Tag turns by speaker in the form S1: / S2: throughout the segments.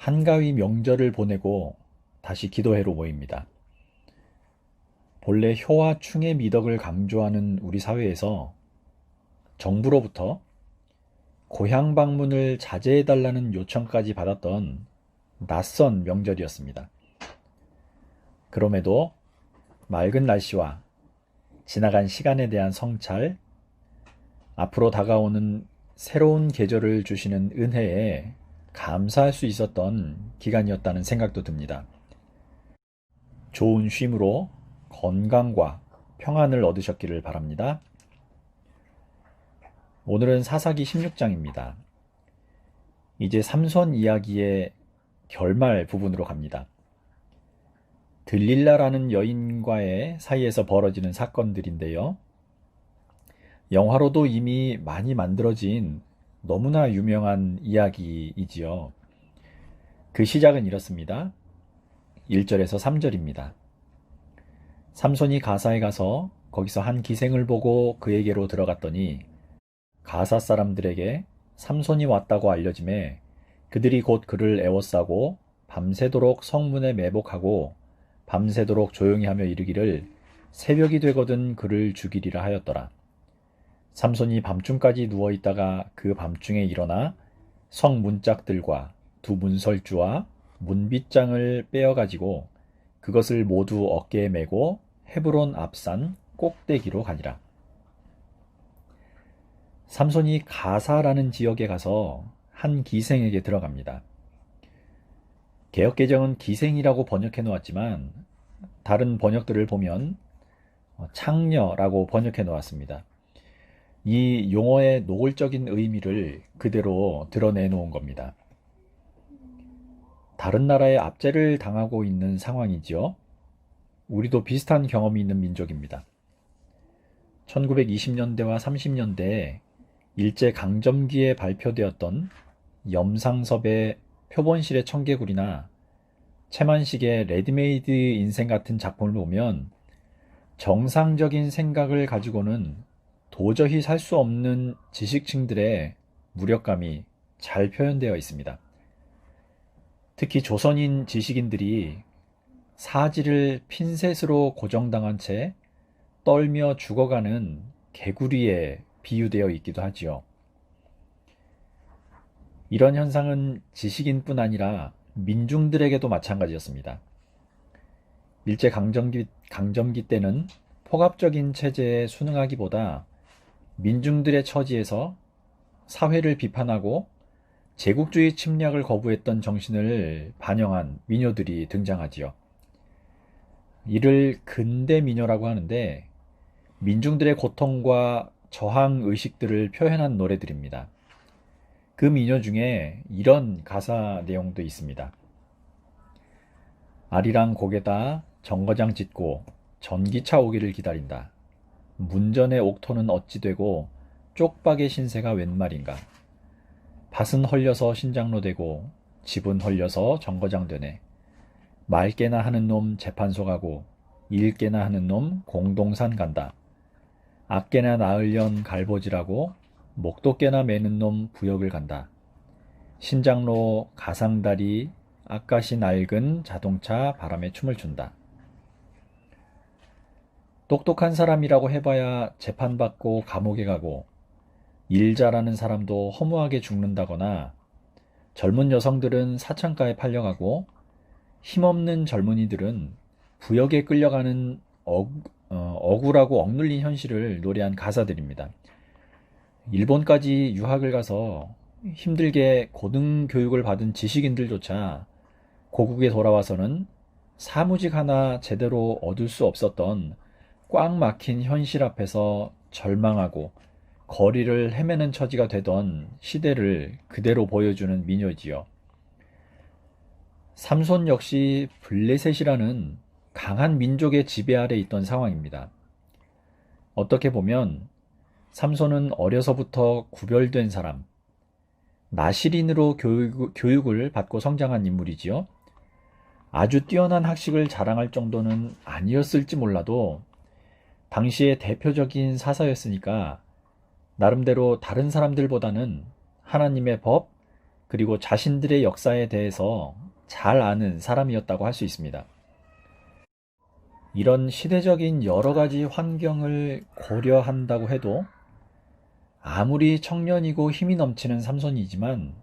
S1: 한가위 명절을 보내고 다시 기도회로 모입니다. 본래 효와 충의 미덕을 강조하는 우리 사회에서 정부로부터 고향 방문을 자제해달라는 요청까지 받았던 낯선 명절이었습니다. 그럼에도 맑은 날씨와 지나간 시간에 대한 성찰, 앞으로 다가오는 새로운 계절을 주시는 은혜에 감사할 수 있었던 기간이었다는 생각도 듭니다. 좋은 쉼으로 건강과 평안을 얻으셨기를 바랍니다. 오늘은 사사기 16장입니다. 이제 삼손 이야기의 결말 부분으로 갑니다. 들릴라라는 여인과의 사이에서 벌어지는 사건들인데요. 영화로도 이미 많이 만들어진 너무나 유명한 이야기이지요. 그 시작은 이렇습니다. 1절에서 3절입니다. 삼손이 가사에 가서 거기서 한 기생을 보고 그에게로 들어갔더니 가사 사람들에게 삼손이 왔다고 알려짐에 그들이 곧 그를 애워싸고 밤새도록 성문에 매복하고 밤새도록 조용히 하며 이르기를 새벽이 되거든 그를 죽이리라 하였더라. 삼손이 밤중까지 누워있다가 그 밤중에 일어나 성 문짝들과 두 문설주와 문빗장을 빼어가지고 그것을 모두 어깨에 메고 헤브론 앞산 꼭대기로 가니라. 삼손이 가사라는 지역에 가서 한 기생에게 들어갑니다. 개역개정은 기생이라고 번역해 놓았지만 다른 번역들을 보면 창녀라고 번역해 놓았습니다. 이 용어의 노골적인 의미를 그대로 드러내 놓은 겁니다. 다른 나라에 압제를 당하고 있는 상황이지요. 우리도 비슷한 경험이 있는 민족입니다. 1920년대와 30년대에 일제강점기에 발표되었던 염상섭의 표본실의 청개구리나 채만식의 레디메이드 인생 같은 작품을 보면 정상적인 생각을 가지고는 도저히 살 수 없는 지식층들의 무력감이 잘 표현되어 있습니다. 특히 조선인 지식인들이 사지를 핀셋으로 고정당한 채 떨며 죽어가는 개구리에 비유되어 있기도 하지요. 이런 현상은 지식인뿐 아니라 민중들에게도 마찬가지였습니다. 일제강점기 때는 폭압적인 체제에 순응하기보다 민중들의 처지에서 사회를 비판하고 제국주의 침략을 거부했던 정신을 반영한 민요들이 등장하지요. 이를 근대 민요라고 하는데 민중들의 고통과 저항 의식들을 표현한 노래들입니다. 그 민요 중에 이런 가사 내용도 있습니다. 아리랑 고개다 정거장 짓고 전기차 오기를 기다린다. 문전의 옥토는 어찌 되고 쪽박의 신세가 웬 말인가. 밭은 헐려서 신장로 되고 집은 헐려서 정거장 되네. 말깨나 하는 놈 재판소 가고 일깨나 하는 놈 공동산 간다. 악깨나 낳으련 갈보지라고 목도깨나 매는 놈 부역을 간다. 신장로 가상다리 아까시 낡은 자동차 바람에 춤을 춘다. 똑똑한 사람이라고 해봐야 재판받고 감옥에 가고 일 잘하는 사람도 허무하게 죽는다거나 젊은 여성들은 사창가에 팔려가고 힘없는 젊은이들은 부역에 끌려가는 억울하고 억눌린 현실을 노래한 가사들입니다. 일본까지 유학을 가서 힘들게 고등교육을 받은 지식인들조차 고국에 돌아와서는 사무직 하나 제대로 얻을 수 없었던 꽉 막힌 현실 앞에서 절망하고 거리를 헤매는 처지가 되던 시대를 그대로 보여주는 민요지요. 삼손 역시 블레셋이라는 강한 민족의 지배 아래 있던 상황입니다. 어떻게 보면 삼손은 어려서부터 구별된 사람, 나시린으로 교육을 받고 성장한 인물이지요. 아주 뛰어난 학식을 자랑할 정도는 아니었을지 몰라도 당시의 대표적인 사사였으니까 나름대로 다른 사람들보다는 하나님의 법, 그리고 자신들의 역사에 대해서 잘 아는 사람이었다고 할 수 있습니다. 이런 시대적인 여러 가지 환경을 고려한다고 해도 아무리 청년이고 힘이 넘치는 삼손이지만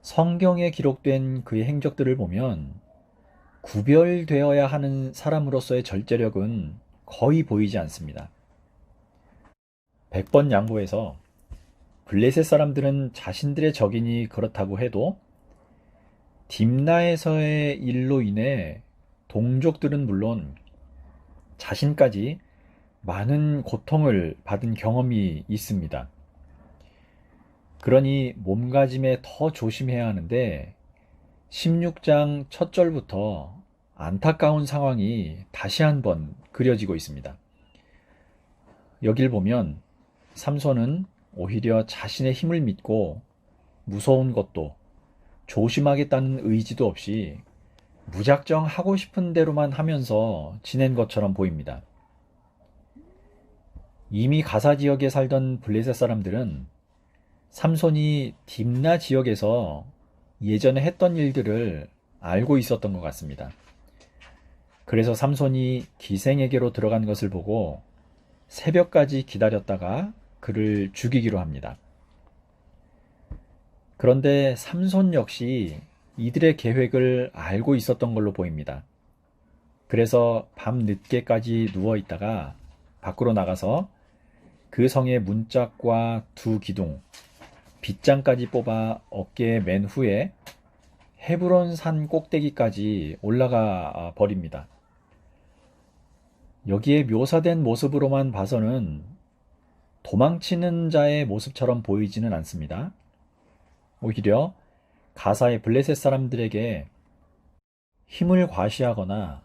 S1: 성경에 기록된 그의 행적들을 보면 구별되어야 하는 사람으로서의 절제력은 거의 보이지 않습니다. 100번 양보해서 블레셋 사람들은 자신들의 적이니 그렇다고 해도 딥나에서의 일로 인해 동족들은 물론 자신까지 많은 고통을 받은 경험이 있습니다. 그러니 몸가짐에 더 조심해야 하는데 16장 첫 절부터 안타까운 상황이 다시 한번 그려지고 있습니다. 여길 보면 삼손은 오히려 자신의 힘을 믿고 무서운 것도 조심하겠다는 의지도 없이 무작정 하고 싶은 대로만 하면서 지낸 것처럼 보입니다. 이미 가사 지역에 살던 블레셋 사람들은 삼손이 딥나 지역에서 예전에 했던 일들을 알고 있었던 것 같습니다. 그래서 삼손이 기생에게로 들어간 것을 보고 새벽까지 기다렸다가 그를 죽이기로 합니다. 그런데 삼손 역시 이들의 계획을 알고 있었던 걸로 보입니다. 그래서 밤 늦게까지 누워 있다가 밖으로 나가서 그 성의 문짝과 두 기둥, 빗장까지 뽑아 어깨에 맨 후에 헤브론 산 꼭대기까지 올라가 버립니다. 여기에 묘사된 모습으로만 봐서는 도망치는 자의 모습처럼 보이지는 않습니다. 오히려 가사의 블레셋 사람들에게 힘을 과시하거나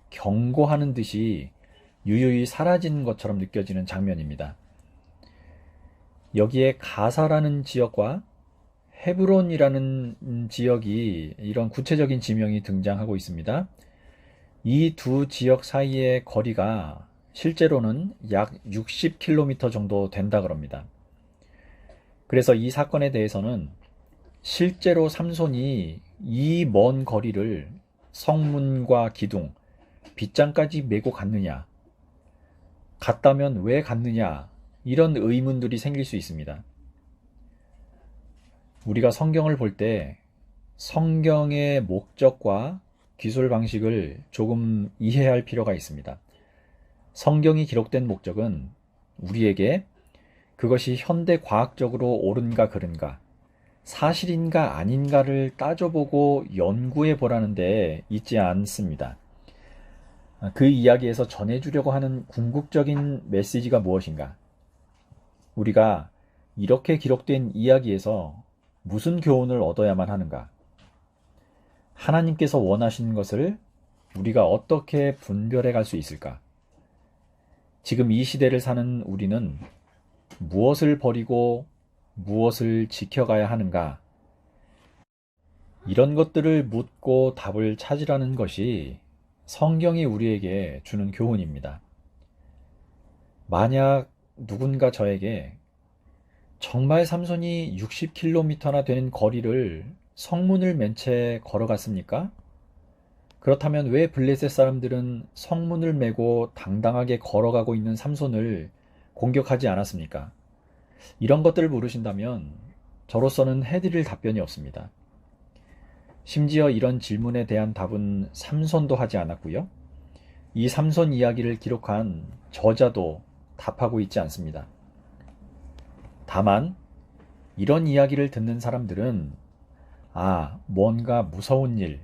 S1: 경고하는 듯이 유유히 사라진 것처럼 느껴지는 장면입니다. 여기에 가사라는 지역과 헤브론이라는 지역이 이런 구체적인 지명이 등장하고 있습니다. 이 두 지역 사이의 거리가 실제로는 약 60km 정도 된다 그럽니다. 그래서 이 사건에 대해서는 실제로 삼손이 이 먼 거리를 성문과 기둥, 빗장까지 메고 갔느냐, 갔다면 왜 갔느냐, 이런 의문들이 생길 수 있습니다. 우리가 성경을 볼 때 성경의 목적과 기술 방식을 조금 이해할 필요가 있습니다. 성경이 기록된 목적은 우리에게 그것이 현대 과학적으로 옳은가 그른가, 사실인가 아닌가를 따져보고 연구해 보라는 데 있지 않습니다. 그 이야기에서 전해주려고 하는 궁극적인 메시지가 무엇인가? 우리가 이렇게 기록된 이야기에서 무슨 교훈을 얻어야만 하는가? 하나님께서 원하시는 것을 우리가 어떻게 분별해 갈 수 있을까? 지금 이 시대를 사는 우리는 무엇을 버리고 무엇을 지켜가야 하는가? 이런 것들을 묻고 답을 찾으라는 것이 성경이 우리에게 주는 교훈입니다. 만약 누군가 저에게 정말 삼손이 60km나 되는 거리를 성문을 맨 채 걸어갔습니까? 그렇다면 왜 블레셋 사람들은 성문을 메고 당당하게 걸어가고 있는 삼손을 공격하지 않았습니까? 이런 것들을 물으신다면 저로서는 해드릴 답변이 없습니다. 심지어 이런 질문에 대한 답은 삼손도 하지 않았고요. 이 삼손 이야기를 기록한 저자도 답하고 있지 않습니다. 다만 이런 이야기를 듣는 사람들은 뭔가 무서운 일,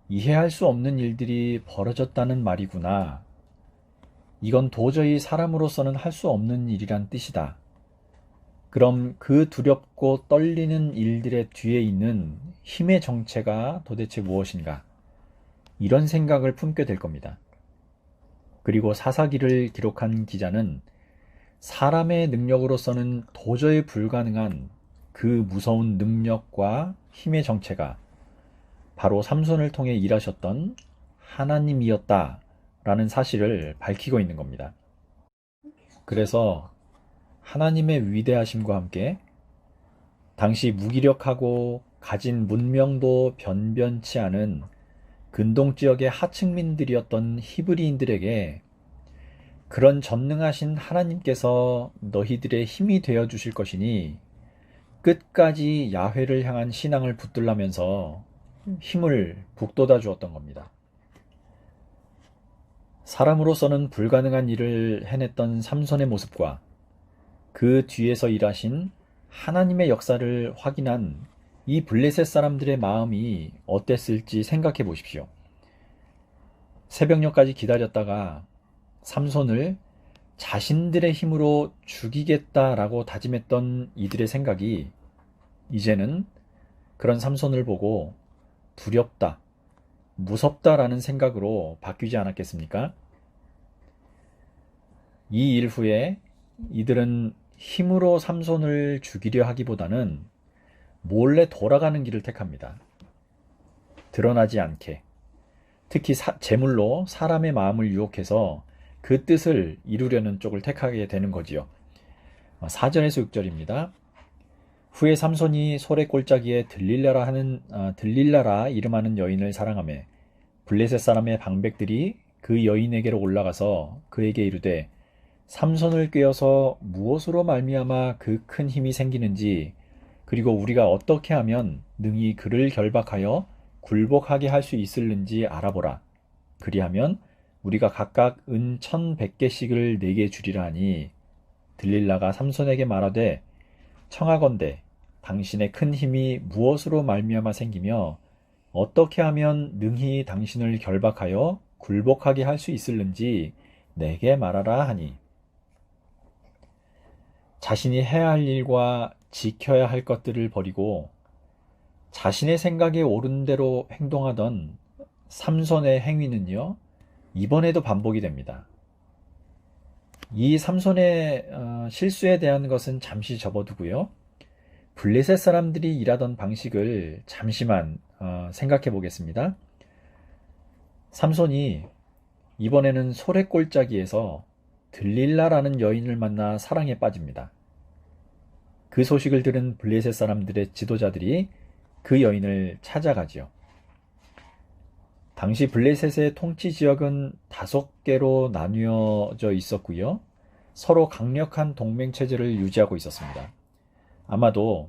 S1: 이해할 수 없는 일들이 벌어졌다는 말이구나. 이건 도저히 사람으로서는 할 수 없는 일이란 뜻이다. 그럼 그 두렵고 떨리는 일들의 뒤에 있는 힘의 정체가 도대체 무엇인가? 이런 생각을 품게 될 겁니다. 그리고 사사기를 기록한 기자는 사람의 능력으로서는 도저히 불가능한 그 무서운 능력과 힘의 정체가 바로 삼손을 통해 일하셨던 하나님이었다라는 사실을 밝히고 있는 겁니다. 그래서 하나님의 위대하심과 함께 당시 무기력하고 가진 문명도 변변치 않은 근동 지역의 하층민들이었던 히브리인들에게 그런 전능하신 하나님께서 너희들의 힘이 되어 주실 것이니 끝까지 야훼를 향한 신앙을 붙들라면서 힘을 북돋아 주었던 겁니다. 사람으로서는 불가능한 일을 해냈던 삼손의 모습과 그 뒤에서 일하신 하나님의 역사를 확인한 이 블레셋 사람들의 마음이 어땠을지 생각해 보십시오. 새벽녘까지 기다렸다가 삼손을 자신들의 힘으로 죽이겠다라고 다짐했던 이들의 생각이 이제는 그런 삼손을 보고 두렵다, 무섭다라는 생각으로 바뀌지 않았겠습니까? 이 일 후에 이들은 힘으로 삼손을 죽이려 하기보다는 몰래 돌아가는 길을 택합니다. 드러나지 않게, 특히 제물로 사람의 마음을 유혹해서 그 뜻을 이루려는 쪽을 택하게 되는 거지요. 4절에서 6절입니다. 후에 삼손이 소래 골짜기에 들릴라라 이름하는 여인을 사랑하며 블레셋 사람의 방백들이 그 여인에게로 올라가서 그에게 이르되 삼손을 꾀어서 무엇으로 말미암아 그 큰 힘이 생기는지 그리고 우리가 어떻게 하면 능히 그를 결박하여 굴복하게 할 수 있을는지 알아보라. 그리하면 우리가 각각 은 1,100개씩을 내게 주리라 하니 들릴라가 삼손에게 말하되 청하건대 당신의 큰 힘이 무엇으로 말미암아 생기며 어떻게 하면 능히 당신을 결박하여 굴복하게 할 수 있을는지 내게 말하라 하니 자신이 해야 할 일과 지켜야 할 것들을 버리고 자신의 생각에 옳은 대로 행동하던 삼손의 행위는요, 이번에도 반복이 됩니다. 이 삼손의 실수에 대한 것은 잠시 접어두고요. 블레셋 사람들이 일하던 방식을 잠시만 생각해 보겠습니다. 삼손이 이번에는 소래골짜기에서 들릴라라는 여인을 만나 사랑에 빠집니다. 그 소식을 들은 블레셋 사람들의 지도자들이 그 여인을 찾아가지요. 당시 블레셋의 통치 지역은 5개로 나뉘어져 있었고요. 서로 강력한 동맹 체제를 유지하고 있었습니다. 아마도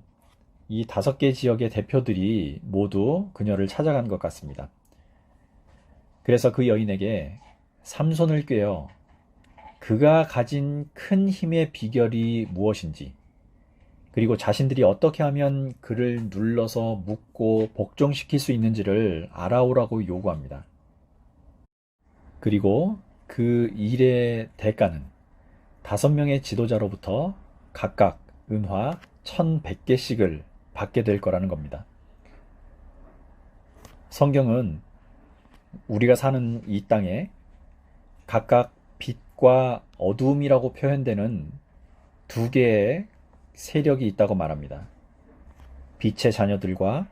S1: 이 5개 지역의 대표들이 모두 그녀를 찾아간 것 같습니다. 그래서 그 여인에게 삼손을 꾀어 그가 가진 큰 힘의 비결이 무엇인지, 그리고 자신들이 어떻게 하면 그를 눌러서 묶고 복종시킬 수 있는지를 알아오라고 요구합니다. 그리고 그 일의 대가는 5명의 지도자로부터 각각 은화 1,100개씩을 받게 될 거라는 겁니다. 성경은 우리가 사는 이 땅에 각각 빛과 어두움이라고 표현되는 2개의 세력이 있다고 말합니다. 빛의 자녀들과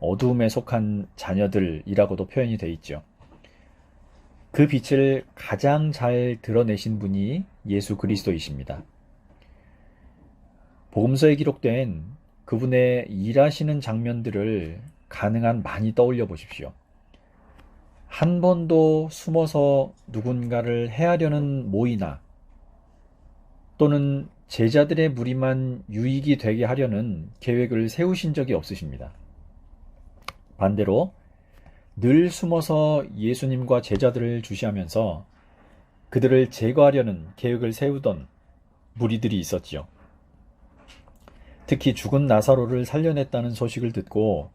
S1: 어두움에 속한 자녀들이라고도 표현이 되어 있죠. 그 빛을 가장 잘 드러내신 분이 예수 그리스도이십니다. 복음서에 기록된 그분의 일하시는 장면들을 가능한 많이 떠올려 보십시오. 한 번도 숨어서 누군가를 해하려는 모의나 또는 제자들의 무리만 유익이 되게 하려는 계획을 세우신 적이 없으십니다. 반대로 늘 숨어서 예수님과 제자들을 주시하면서 그들을 제거하려는 계획을 세우던 무리들이 있었지요. 특히 죽은 나사로를 살려냈다는 소식을 듣고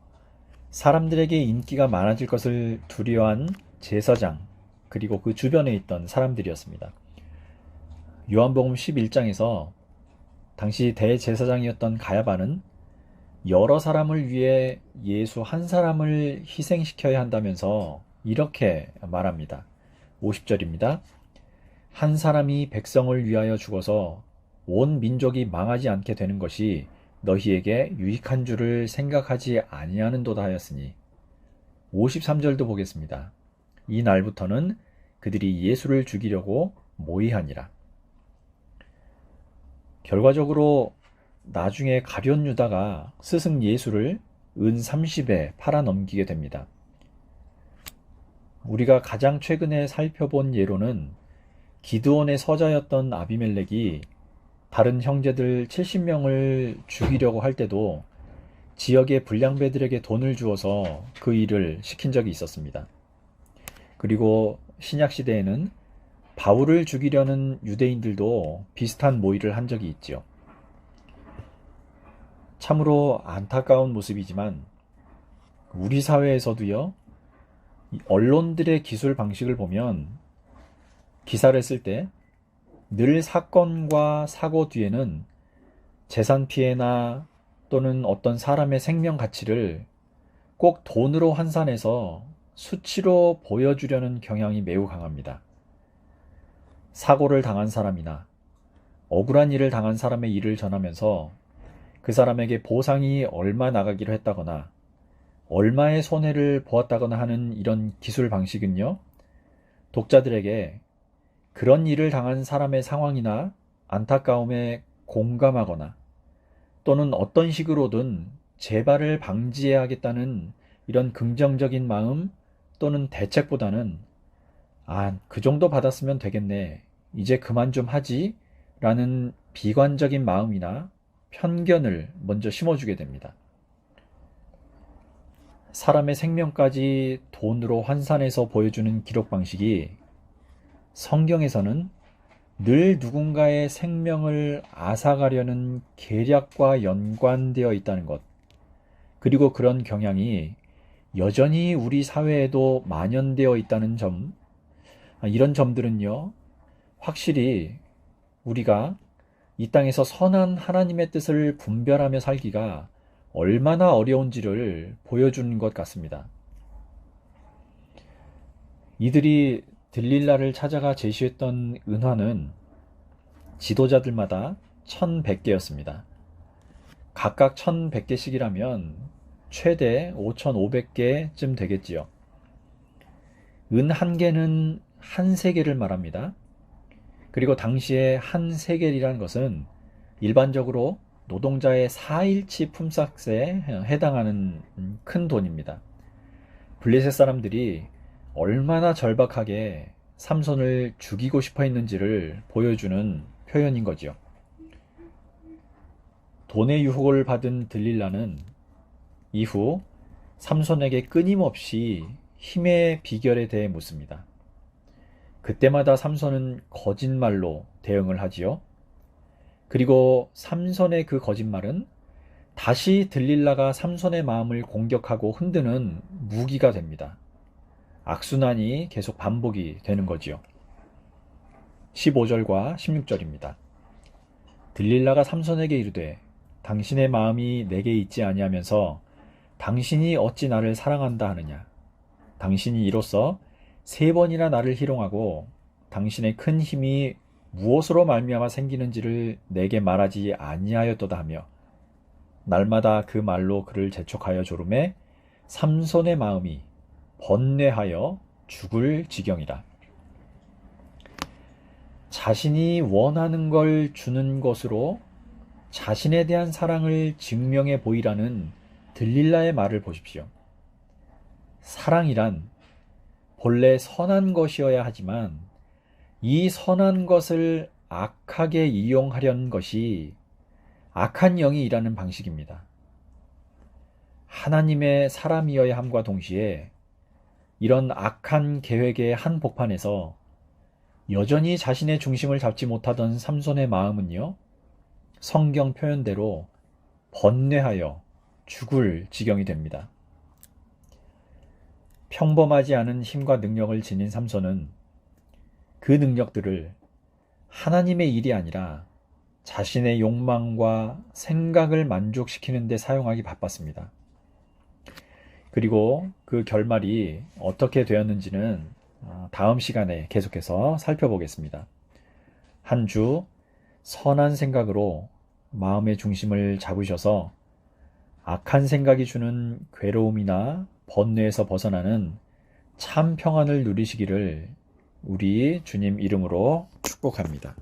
S1: 사람들에게 인기가 많아질 것을 두려워한 제사장 그리고 그 주변에 있던 사람들이었습니다. 요한복음 11장에서 당시 대제사장이었던 가야바는 여러 사람을 위해 예수 한 사람을 희생시켜야 한다면서 이렇게 말합니다. 50절입니다. 한 사람이 백성을 위하여 죽어서 온 민족이 망하지 않게 되는 것이 너희에게 유익한 줄을 생각하지 아니하는도다 하였으니 53절도 보겠습니다. 이 날부터는 그들이 예수를 죽이려고 모의하니라. 결과적으로 나중에 가룟 유다가 스승 예수를 은 30에 팔아넘기게 됩니다. 우리가 가장 최근에 살펴본 예로는 기드온의 서자였던 아비멜렉이 다른 형제들 70명을 죽이려고 할 때도 지역의 불량배들에게 돈을 주어서 그 일을 시킨 적이 있었습니다. 그리고 신약시대에는 바울을 죽이려는 유대인들도 비슷한 모의를 한 적이 있지요. 참으로 안타까운 모습이지만 우리 사회에서도요, 언론들의 기술 방식을 보면 기사를 쓸 때 늘 사건과 사고 뒤에는 재산 피해나 또는 어떤 사람의 생명 가치를 꼭 돈으로 환산해서 수치로 보여주려는 경향이 매우 강합니다. 사고를 당한 사람이나 억울한 일을 당한 사람의 일을 전하면서 그 사람에게 보상이 얼마 나가기로 했다거나 얼마의 손해를 보았다거나 하는 이런 기술 방식은요, 독자들에게 그런 일을 당한 사람의 상황이나 안타까움에 공감하거나 또는 어떤 식으로든 재발을 방지해야겠다는 이런 긍정적인 마음 또는 대책보다는 그 정도 받았으면 되겠네, 이제 그만 좀 하지 라는 비관적인 마음이나 편견을 먼저 심어주게 됩니다. 사람의 생명까지 돈으로 환산해서 보여주는 기록 방식이 성경에서는 늘 누군가의 생명을 앗아가려는 계략과 연관되어 있다는 것, 그리고 그런 경향이 여전히 우리 사회에도 만연되어 있다는 점, 이런 점들은요, 확실히 우리가 이 땅에서 선한 하나님의 뜻을 분별하며 살기가 얼마나 어려운지를 보여주는 것 같습니다. 이들이 들릴라를 찾아가 제시했던 은화는 지도자들마다 1100개였습니다. 각각 1100개씩이라면 최대 5500개쯤 되겠지요. 은 한 개는 한 세겔을 말합니다. 그리고 당시에 한 세겔이라는 것은 일반적으로 노동자의 4일치 품삯에 해당하는 큰 돈입니다. 블레셋 사람들이 얼마나 절박하게 삼손을 죽이고 싶어 했는지를 보여주는 표현인 거지요. 돈의 유혹을 받은 들릴라는 이후 삼손에게 끊임없이 힘의 비결에 대해 묻습니다. 그때마다 삼손은 거짓말로 대응을 하지요. 그리고 삼손의 그 거짓말은 다시 들릴라가 삼손의 마음을 공격하고 흔드는 무기가 됩니다. 악순환이 계속 반복이 되는 거지요. 15절과 16절입니다. 들릴라가 삼손에게 이르되 당신의 마음이 내게 있지 아니하면서 당신이 어찌 나를 사랑한다 하느냐. 당신이 이로써 3번이나 나를 희롱하고 당신의 큰 힘이 무엇으로 말미암아 생기는지를 내게 말하지 아니하였도다 하며 날마다 그 말로 그를 재촉하여 조름에 삼손의 마음이 번뇌하여 죽을 지경이라. 자신이 원하는 걸 주는 것으로 자신에 대한 사랑을 증명해 보이라는 들릴라의 말을 보십시오. 사랑이란 본래 선한 것이어야 하지만 이 선한 것을 악하게 이용하려는 것이 악한 영이 일하는 방식입니다. 하나님의 사람이어야 함과 동시에 이런 악한 계획의 한복판에서 여전히 자신의 중심을 잡지 못하던 삼손의 마음은요, 성경 표현대로 번뇌하여 죽을 지경이 됩니다. 평범하지 않은 힘과 능력을 지닌 삼손은 그 능력들을 하나님의 일이 아니라 자신의 욕망과 생각을 만족시키는 데 사용하기 바빴습니다. 그리고 그 결말이 어떻게 되었는지는 다음 시간에 계속해서 살펴보겠습니다. 한 주 선한 생각으로 마음의 중심을 잡으셔서 악한 생각이 주는 괴로움이나 번뇌에서 벗어나는 참 평안을 누리시기를 우리 주님 이름으로 축복합니다.